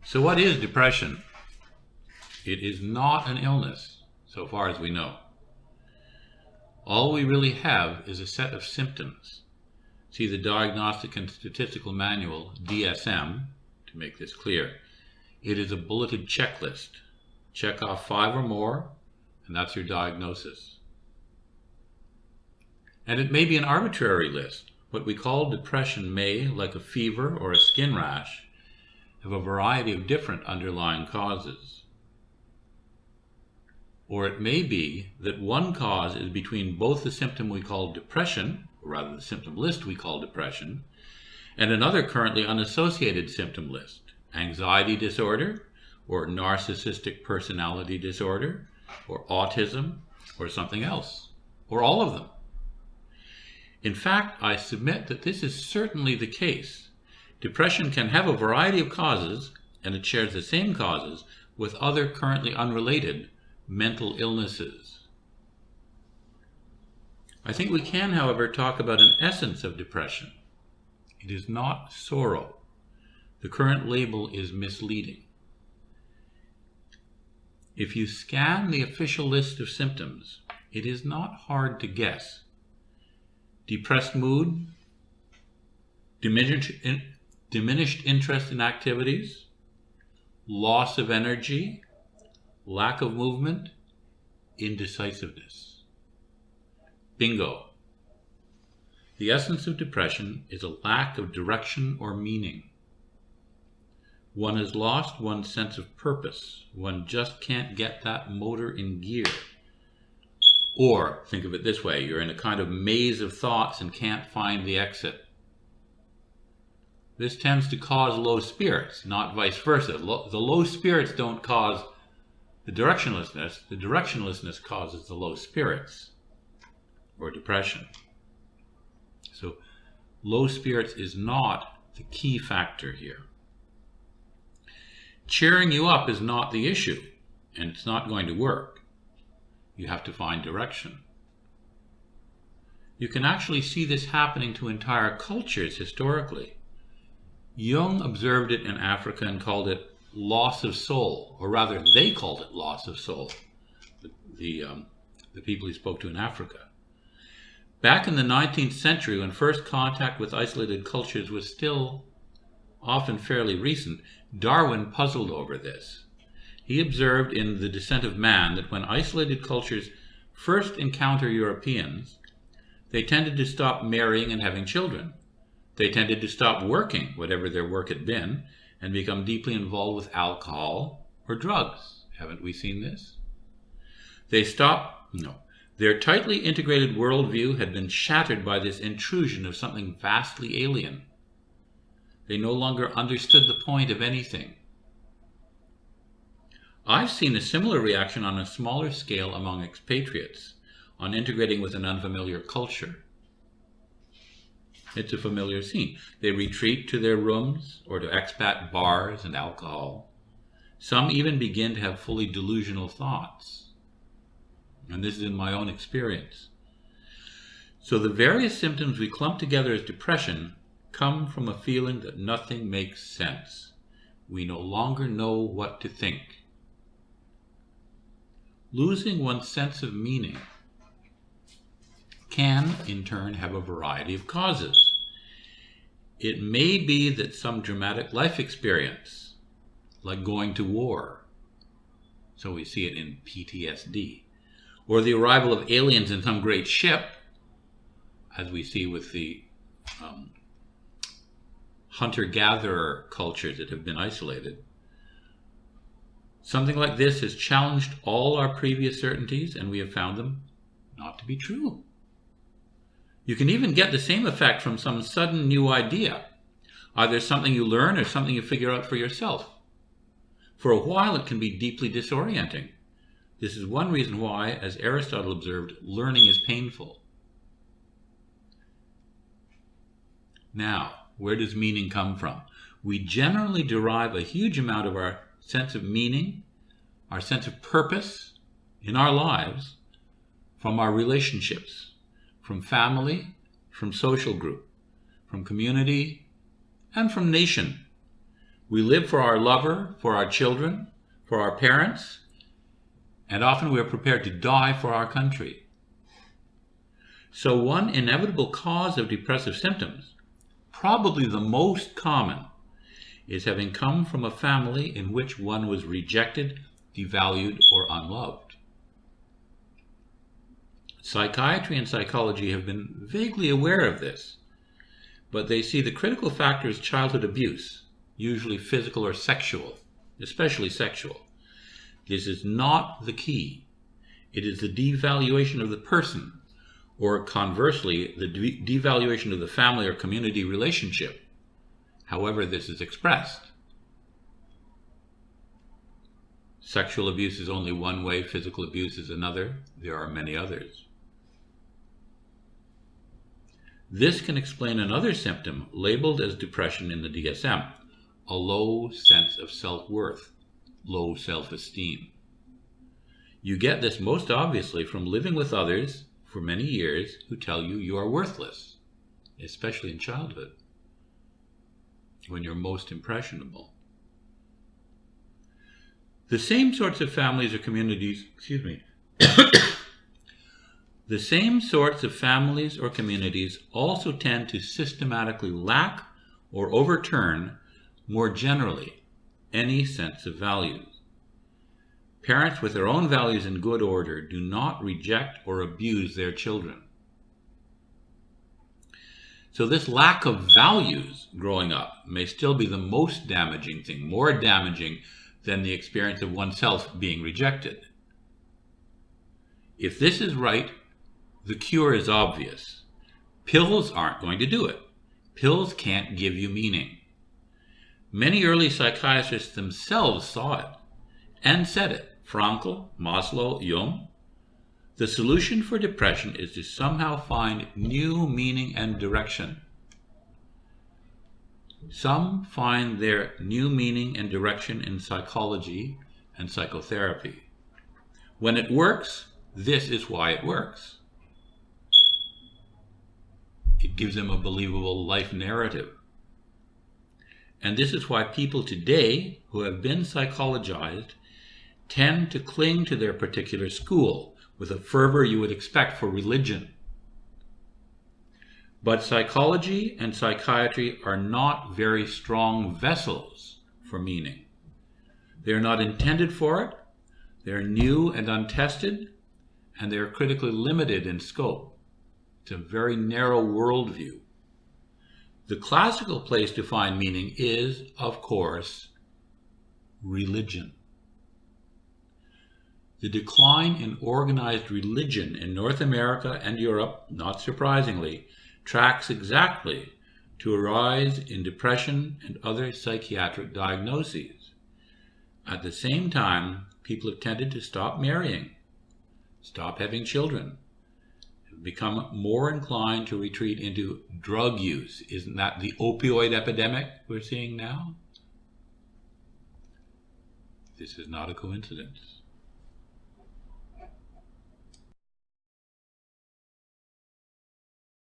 So what is depression? It is not an illness, so far as we know. All we really have is a set of symptoms. See the Diagnostic and Statistical Manual, DSM, to make this clear. It is a bulleted checklist. Check off 5 or more, and that's your diagnosis. And it may be an arbitrary list. What we call depression may, like a fever or a skin rash, have a variety of different underlying causes. Or it may be that one cause is between both the symptom we call depression, or rather the symptom list we call depression, and another currently unassociated symptom list, anxiety disorder, or narcissistic personality disorder, or autism, or something else, or all of them. In fact, I submit that this is certainly the case. Depression can have a variety of causes, and it shares the same causes with other currently unrelated mental illnesses. I think we can, however, talk about an essence of depression. It is not sorrow. The current label is misleading. If you scan the official list of symptoms, it is not hard to guess. Depressed mood, diminished interest in activities, loss of energy, lack of movement, indecisiveness. Bingo. The essence of depression is a lack of direction or meaning. One has lost one's sense of purpose. One just can't get that motor in gear. Or, think of it this way, you're in a kind of maze of thoughts and can't find the exit. This tends to cause low spirits, not vice versa. The low spirits don't cause the directionlessness. The directionlessness causes the low spirits or depression. So low spirits is not the key factor here. Cheering you up is not the issue, and it's not going to work. You have to find direction. You can actually see this happening to entire cultures historically. Jung observed it in Africa and called it loss of soul, or rather they called it loss of soul, the people he spoke to in Africa. Back in the 19th century, when first contact with isolated cultures was still often fairly recent, Darwin puzzled over this. He observed in The Descent of Man that when isolated cultures first encounter Europeans, they tended to stop marrying and having children. They tended to stop working, whatever their work had been, and become deeply involved with alcohol or drugs. Haven't we seen this? Their tightly integrated worldview had been shattered by this intrusion of something vastly alien. They no longer understood the point of anything. I've seen a similar reaction on a smaller scale among expatriates on integrating with an unfamiliar culture. It's a familiar scene. They retreat to their rooms or to expat bars and alcohol. Some even begin to have fully delusional thoughts. And this is in my own experience. So the various symptoms we clump together as depression come from a feeling that nothing makes sense. We no longer know what to think. Losing one's sense of meaning can, in turn, have a variety of causes. It may be that some dramatic life experience, like going to war, so we see it in PTSD, or the arrival of aliens in some great ship, as we see with the hunter-gatherer cultures that have been isolated. Something like this has challenged all our previous certainties, and we have found them not to be true. You can even get the same effect from some sudden new idea, either something you learn or something you figure out for yourself. For a while, it can be deeply disorienting. This is one reason why, as Aristotle observed, learning is painful. Now, where does meaning come from? We generally derive a huge amount of our sense of meaning, our sense of purpose in our lives from our relationships, from family, from social group, from community, and from nation. We live for our lover, for our children, for our parents, and often we are prepared to die for our country. So one inevitable cause of depressive symptoms, probably the most common, is having come from a family in which one was rejected, devalued, or unloved. Psychiatry and psychology have been vaguely aware of this, but they see the critical factor as childhood abuse, usually physical or sexual, especially sexual. This is not the key. It is the devaluation of the person, or conversely, the devaluation of the family or community relationship, however this is expressed. Sexual abuse is only one way, physical abuse is another. There are many others. This can explain another symptom labeled as depression in the DSM, a low sense of self-worth, low self-esteem. You get this most obviously from living with others for many years who tell you you are worthless, especially in childhood, when you're most impressionable. The same sorts of families or communities, the same sorts of families or communities also tend to systematically lack or overturn, more generally, any sense of values. Parents with their own values in good order do not reject or abuse their children. So this lack of values growing up may still be the most damaging thing, more damaging than the experience of oneself being rejected. If this is right, the cure is obvious. Pills aren't going to do it. Pills can't give you meaning. Many early psychiatrists themselves saw it and said it. Frankl, Maslow, Jung. The solution for depression is to somehow find new meaning and direction. Some find their new meaning and direction in psychology and psychotherapy. When it works, this is why it works. It gives them a believable life narrative. And this is why people today who have been psychologized tend to cling to their particular school with a fervor you would expect for religion. But psychology and psychiatry are not very strong vessels for meaning. They are not intended for it, they are new and untested, and they are critically limited in scope. It's a very narrow worldview. The classical place to find meaning is, of course, religion. The decline in organized religion in North America and Europe, not surprisingly, tracks exactly to a rise in depression and other psychiatric diagnoses. At the same time, people have tended to stop marrying, stop having children, have become more inclined to retreat into drug use. Isn't that the opioid epidemic we're seeing now? This is not a coincidence.